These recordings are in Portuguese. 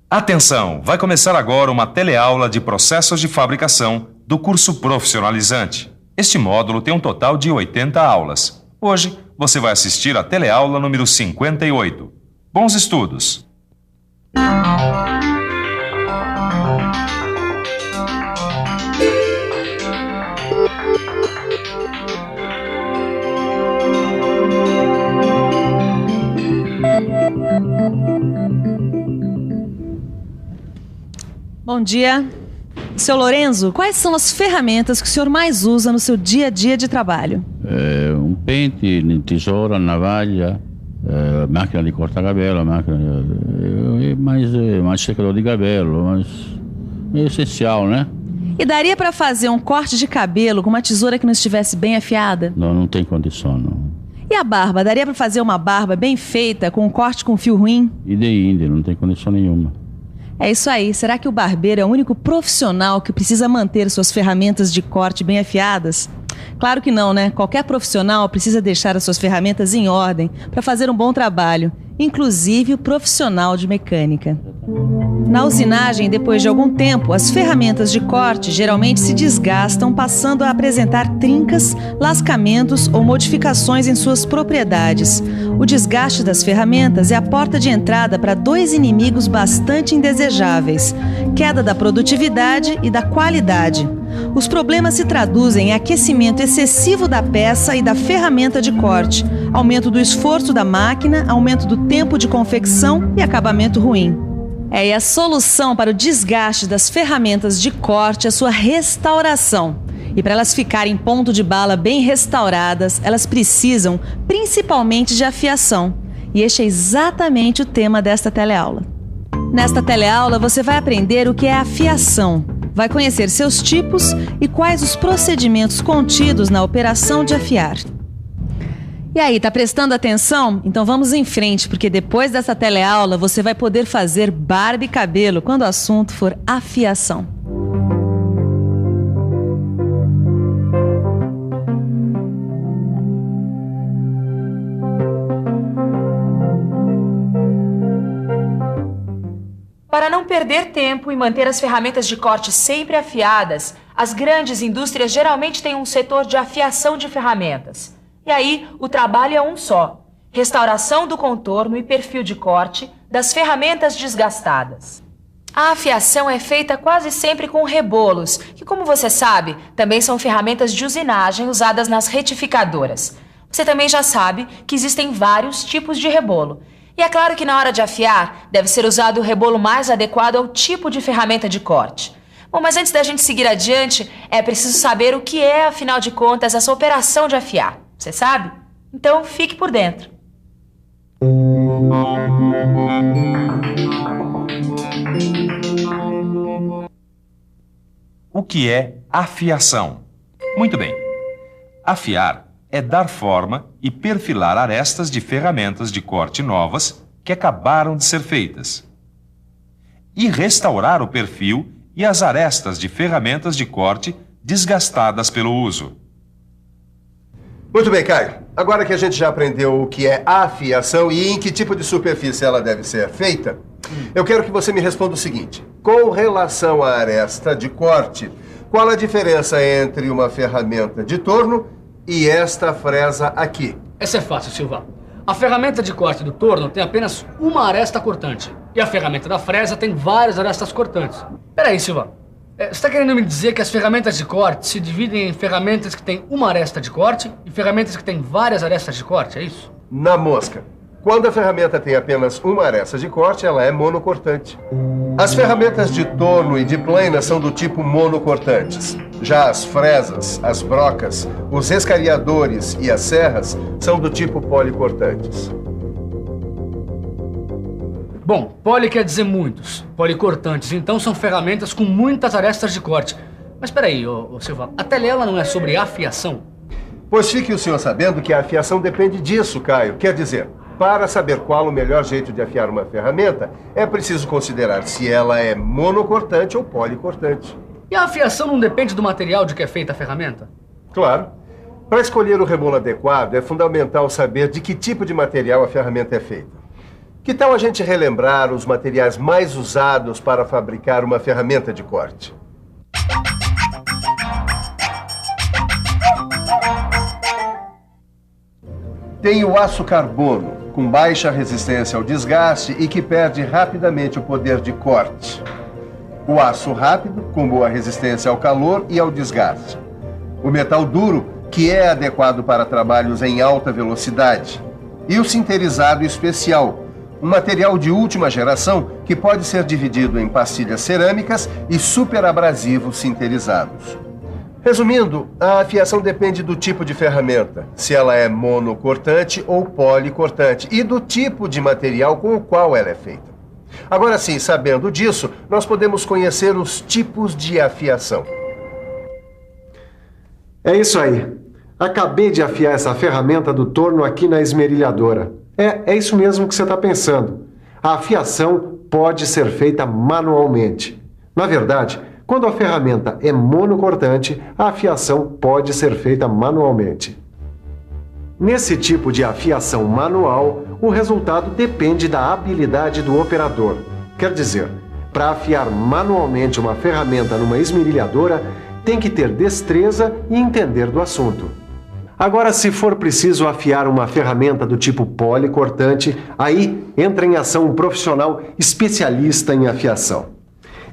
Atenção! Vai começar agora uma teleaula de processos de fabricação do curso profissionalizante. Este módulo tem um total de 80 aulas. Hoje, você vai assistir a teleaula número 58. Bons estudos! Bom dia. Seu Lorenzo, quais são as ferramentas que o senhor mais usa no seu dia a dia de trabalho? Um pente, tesoura, navalha, máquina de cortar cabelo, mais secador de cabelo, mas é essencial, né? E daria para fazer um corte de cabelo com uma tesoura que não estivesse bem afiada? Não tem condição, não. E a barba? Daria para fazer uma barba bem feita com um corte com fio ruim? Inde, não tem condição nenhuma. É isso aí. Será que o barbeiro é o único profissional que precisa manter suas ferramentas de corte bem afiadas? Claro que não, né? Qualquer profissional precisa deixar as suas ferramentas em ordem para fazer um bom trabalho, inclusive o profissional de mecânica. Na usinagem, depois de algum tempo, as ferramentas de corte geralmente se desgastam, passando a apresentar trincas, lascamentos ou modificações em suas propriedades. O desgaste das ferramentas é a porta de entrada para dois inimigos bastante indesejáveis: queda da produtividade e da qualidade. Os problemas se traduzem em aquecimento excessivo da peça e da ferramenta de corte, aumento do esforço da máquina, aumento do tempo de confecção e acabamento ruim. E a solução para o desgaste das ferramentas de corte é a sua restauração. E para elas ficarem em ponto de bala bem restauradas, elas precisam principalmente de afiação. E este é exatamente o tema desta teleaula. Nesta teleaula você vai aprender o que é afiação, vai conhecer seus tipos e quais os procedimentos contidos na operação de afiar. E aí, tá prestando atenção? Então vamos em frente, porque depois dessa teleaula você vai poder fazer barba e cabelo quando o assunto for afiação. Para não perder tempo e manter as ferramentas de corte sempre afiadas, as grandes indústrias geralmente têm um setor de afiação de ferramentas. E aí, o trabalho é um só: restauração do contorno e perfil de corte das ferramentas desgastadas. A afiação é feita quase sempre com rebolos, que, como você sabe, também são ferramentas de usinagem usadas nas retificadoras. Você também já sabe que existem vários tipos de rebolo. E é claro que na hora de afiar, deve ser usado o rebolo mais adequado ao tipo de ferramenta de corte. Bom, mas antes da gente seguir adiante, é preciso saber o que é, afinal de contas, essa operação de afiar. Você sabe? Então fique por dentro. O que é afiação? Muito bem. Afiar é dar forma e perfilar arestas de ferramentas de corte novas que acabaram de ser feitas. E restaurar o perfil e as arestas de ferramentas de corte desgastadas pelo uso. Muito bem, Caio. Agora que a gente já aprendeu o que é afiação e em que tipo de superfície ela deve ser feita, eu quero que você me responda o seguinte: com relação à aresta de corte, qual a diferença entre uma ferramenta de torno e esta fresa aqui? Essa é fácil, Silva. A ferramenta de corte do torno tem apenas uma aresta cortante e a ferramenta da fresa tem várias arestas cortantes. Peraí, Silva. Você está querendo me dizer que as ferramentas de corte se dividem em ferramentas que têm uma aresta de corte e ferramentas que têm várias arestas de corte, é isso? Na mosca. Quando a ferramenta tem apenas uma aresta de corte, ela é monocortante. As ferramentas de torno e de plana são do tipo monocortantes. Já as fresas, as brocas, os escariadores e as serras são do tipo policortantes. Bom, poli quer dizer muitos. Policortantes, então, são ferramentas com muitas arestas de corte. Mas peraí, ô Silva, a teleaula não é sobre afiação? Pois fique o senhor sabendo que a afiação depende disso, Caio. Quer dizer, para saber qual o melhor jeito de afiar uma ferramenta, é preciso considerar se ela é monocortante ou policortante. E a afiação não depende do material de que é feita a ferramenta? Claro. Para escolher o rebolo adequado, é fundamental saber de que tipo de material a ferramenta é feita. Que tal a gente relembrar os materiais mais usados para fabricar uma ferramenta de corte? Tem o aço carbono, com baixa resistência ao desgaste e que perde rapidamente o poder de corte. O aço rápido, com boa resistência ao calor e ao desgaste. O metal duro, que é adequado para trabalhos em alta velocidade. E o sinterizado especial, um material de última geração que pode ser dividido em pastilhas cerâmicas e superabrasivos sinterizados. Resumindo, a afiação depende do tipo de ferramenta, se ela é monocortante ou policortante, e do tipo de material com o qual ela é feita. Agora sim, sabendo disso, nós podemos conhecer os tipos de afiação. É isso aí. Acabei de afiar essa ferramenta do torno aqui na esmerilhadora. É isso mesmo que você está pensando. A afiação pode ser feita manualmente. Na verdade, quando a ferramenta é monocortante, a afiação pode ser feita manualmente. Nesse tipo de afiação manual, o resultado depende da habilidade do operador. Quer dizer, para afiar manualmente uma ferramenta numa esmerilhadora, tem que ter destreza e entender do assunto. Agora, se for preciso afiar uma ferramenta do tipo policortante, aí entra em ação um profissional especialista em afiação.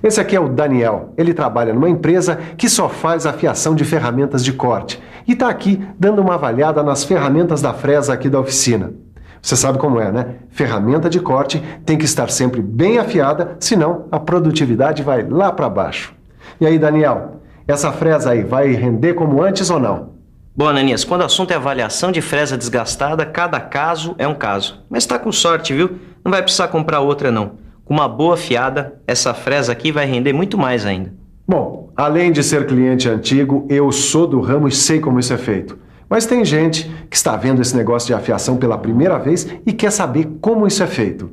Esse aqui é o Daniel. Ele trabalha numa empresa que só faz afiação de ferramentas de corte e está aqui dando uma avaliada nas ferramentas da fresa aqui da oficina. Você sabe como é, né? Ferramenta de corte tem que estar sempre bem afiada, senão a produtividade vai lá para baixo. E aí, Daniel, essa fresa aí vai render como antes ou não? Bom, Ananias, quando o assunto é avaliação de fresa desgastada, cada caso é um caso. Mas tá com sorte, viu? Não vai precisar comprar outra, não. Com uma boa afiada, essa fresa aqui vai render muito mais ainda. Bom, além de ser cliente antigo, eu sou do ramo e sei como isso é feito. Mas tem gente que está vendo esse negócio de afiação pela primeira vez e quer saber como isso é feito.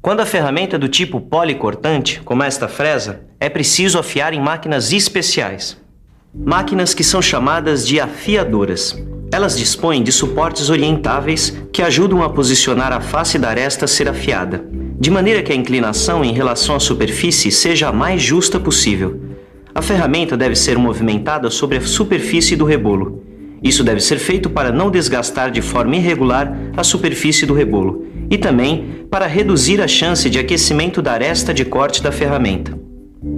Quando a ferramenta é do tipo policortante, como esta fresa, é preciso afiar em máquinas especiais. Máquinas que são chamadas de afiadoras. Elas dispõem de suportes orientáveis que ajudam a posicionar a face da aresta a ser afiada, de maneira que a inclinação em relação à superfície seja a mais justa possível. A ferramenta deve ser movimentada sobre a superfície do rebolo. Isso deve ser feito para não desgastar de forma irregular a superfície do rebolo e também para reduzir a chance de aquecimento da aresta de corte da ferramenta.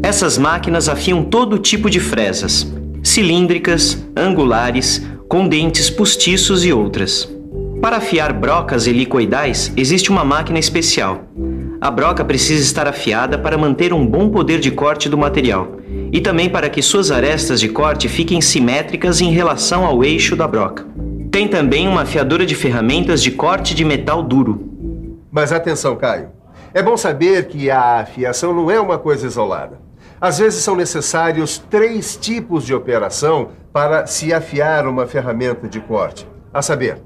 Essas máquinas afiam todo tipo de fresas, cilíndricas, angulares, com dentes postiços e outras. Para afiar brocas helicoidais, existe uma máquina especial. A broca precisa estar afiada para manter um bom poder de corte do material e também para que suas arestas de corte fiquem simétricas em relação ao eixo da broca. Tem também uma afiadora de ferramentas de corte de metal duro. Mas atenção, Caio. É bom saber que a afiação não é uma coisa isolada. Às vezes são necessários 3 tipos de operação para se afiar uma ferramenta de corte. A saber,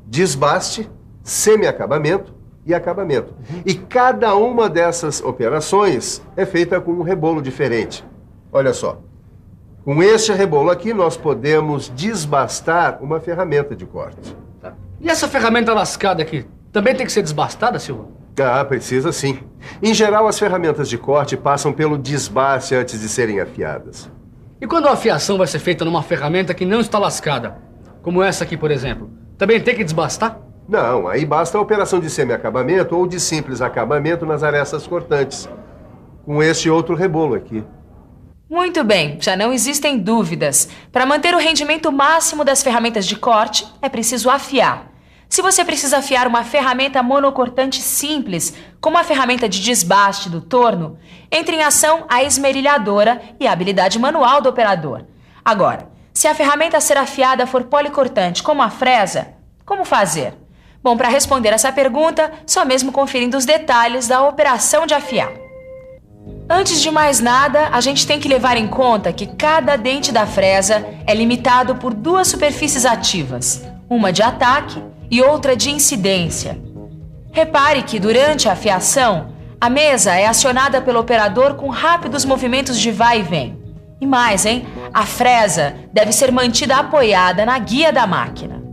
desbaste, semi-acabamento e acabamento. E cada uma dessas operações é feita com um rebolo diferente. Olha só, com este rebolo aqui nós podemos desbastar uma ferramenta de corte. E essa ferramenta lascada aqui, também tem que ser desbastada, Silva? Ah, precisa sim. Em geral, as ferramentas de corte passam pelo desbaste antes de serem afiadas. E quando a afiação vai ser feita numa ferramenta que não está lascada, como essa aqui, por exemplo, também tem que desbastar? Não, aí basta a operação de semi-acabamento ou de simples acabamento nas arestas cortantes, com este outro rebolo aqui. Muito bem, já não existem dúvidas. Para manter o rendimento máximo das ferramentas de corte, é preciso afiar. Se você precisa afiar uma ferramenta monocortante simples, como a ferramenta de desbaste do torno, entre em ação a esmerilhadora e a habilidade manual do operador. Agora, se a ferramenta a ser afiada for policortante, como a fresa, como fazer? Bom, para responder essa pergunta, só mesmo conferindo os detalhes da operação de afiar. Antes de mais nada, a gente tem que levar em conta que cada dente da fresa é limitado por 2 superfícies ativas, uma de ataque e outra de incidência. Repare que durante a afiação, a mesa é acionada pelo operador com rápidos movimentos de vai e vem. E mais, a fresa deve ser mantida apoiada na guia da máquina.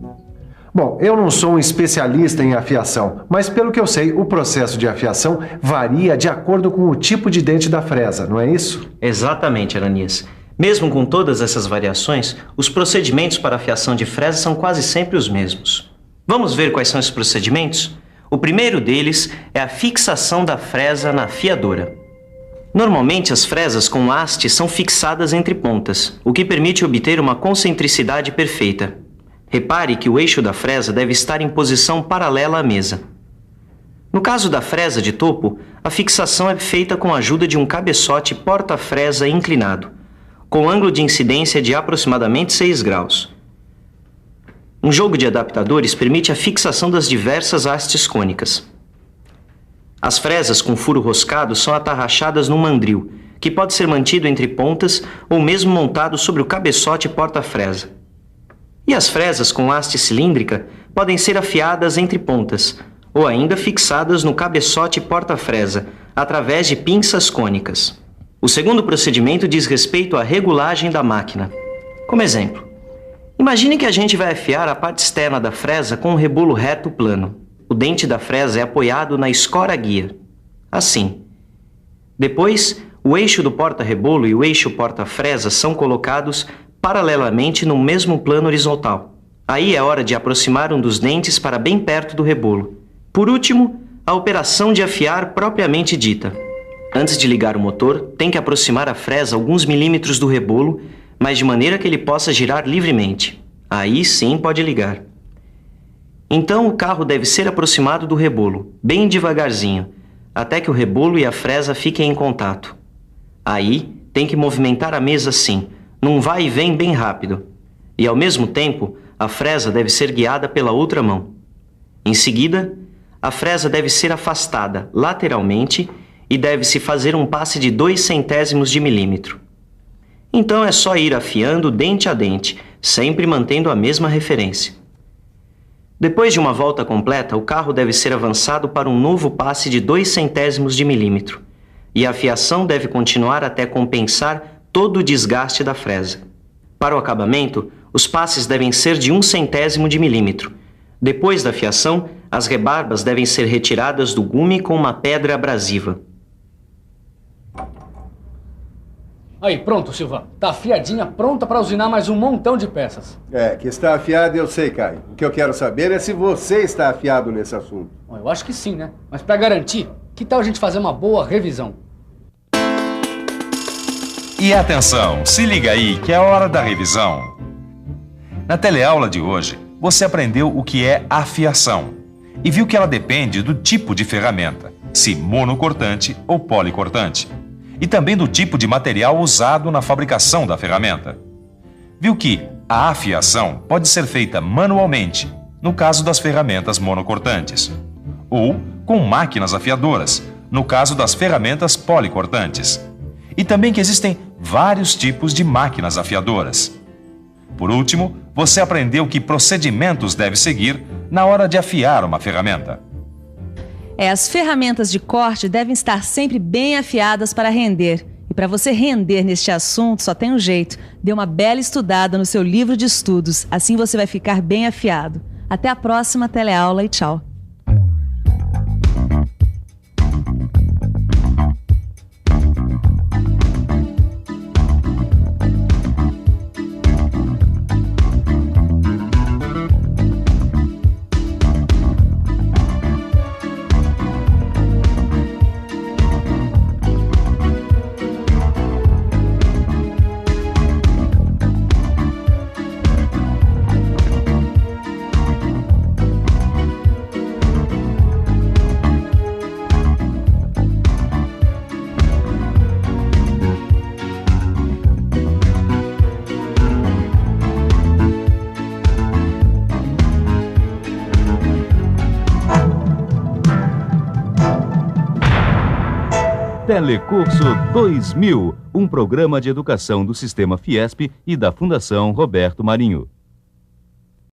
Bom, eu não sou um especialista em afiação, mas pelo que eu sei, o processo de afiação varia de acordo com o tipo de dente da fresa, não é isso? Exatamente, Aranias. Mesmo com todas essas variações, os procedimentos para afiação de fresa são quase sempre os mesmos. Vamos ver quais são esses procedimentos? O primeiro deles é a fixação da fresa na afiadora. Normalmente, as fresas com haste são fixadas entre pontas, o que permite obter uma concentricidade perfeita. Repare que o eixo da fresa deve estar em posição paralela à mesa. No caso da fresa de topo, a fixação é feita com a ajuda de um cabeçote porta-fresa inclinado, com ângulo de incidência de aproximadamente 6 graus. Um jogo de adaptadores permite a fixação das diversas hastes cônicas. As fresas com furo roscado são atarrachadas num mandril, que pode ser mantido entre pontas ou mesmo montado sobre o cabeçote porta-fresa. E as fresas com haste cilíndrica podem ser afiadas entre pontas, ou ainda fixadas no cabeçote porta-fresa, através de pinças cônicas. O segundo procedimento diz respeito à regulagem da máquina. Como exemplo, imagine que a gente vai afiar a parte externa da fresa com um rebolo reto plano. O dente da fresa é apoiado na escora guia, assim. Depois, o eixo do porta-rebolo e o eixo porta-fresa são colocados paralelamente no mesmo plano horizontal. Aí é hora de aproximar um dos dentes para bem perto do rebolo. Por último, a operação de afiar propriamente dita. Antes de ligar o motor, tem que aproximar a fresa alguns milímetros do rebolo, mas de maneira que ele possa girar livremente. Aí sim pode ligar. Então o carro deve ser aproximado do rebolo, bem devagarzinho, até que o rebolo e a fresa fiquem em contato. Aí tem que movimentar a mesa assim, num vai e vem bem rápido. E ao mesmo tempo, a fresa deve ser guiada pela outra mão. Em seguida, a fresa deve ser afastada lateralmente e deve-se fazer um passe de 0,02 de milímetro. Então é só ir afiando dente a dente, sempre mantendo a mesma referência. Depois de uma volta completa, o carro deve ser avançado para um novo passe de 0,02 de milímetro, e a afiação deve continuar até compensar todo o desgaste da fresa. Para o acabamento, os passes devem ser de 0,01 de milímetro. Depois da afiação, as rebarbas devem ser retiradas do gume com uma pedra abrasiva. Aí, pronto, Silva. Tá afiadinha, pronta para usinar mais um montão de peças. Que está afiado eu sei, Caio. O que eu quero saber é se você está afiado nesse assunto. Bom, eu acho que sim, né? Mas para garantir, que tal a gente fazer uma boa revisão? E atenção, se liga aí que é hora da revisão. Na teleaula de hoje, você aprendeu o que é afiação e viu que ela depende do tipo de ferramenta, se monocortante ou policortante, e também do tipo de material usado na fabricação da ferramenta. Viu que a afiação pode ser feita manualmente, no caso das ferramentas monocortantes, ou com máquinas afiadoras, no caso das ferramentas policortantes. E também que existem vários tipos de máquinas afiadoras. Por último, você aprendeu que procedimentos deve seguir na hora de afiar uma ferramenta. As ferramentas de corte devem estar sempre bem afiadas para render. E para você render neste assunto, só tem um jeito. Dê uma bela estudada no seu livro de estudos. Assim você vai ficar bem afiado. Até a próxima teleaula e tchau. Telecurso 2000, um programa de educação do Sistema Fiesp e da Fundação Roberto Marinho.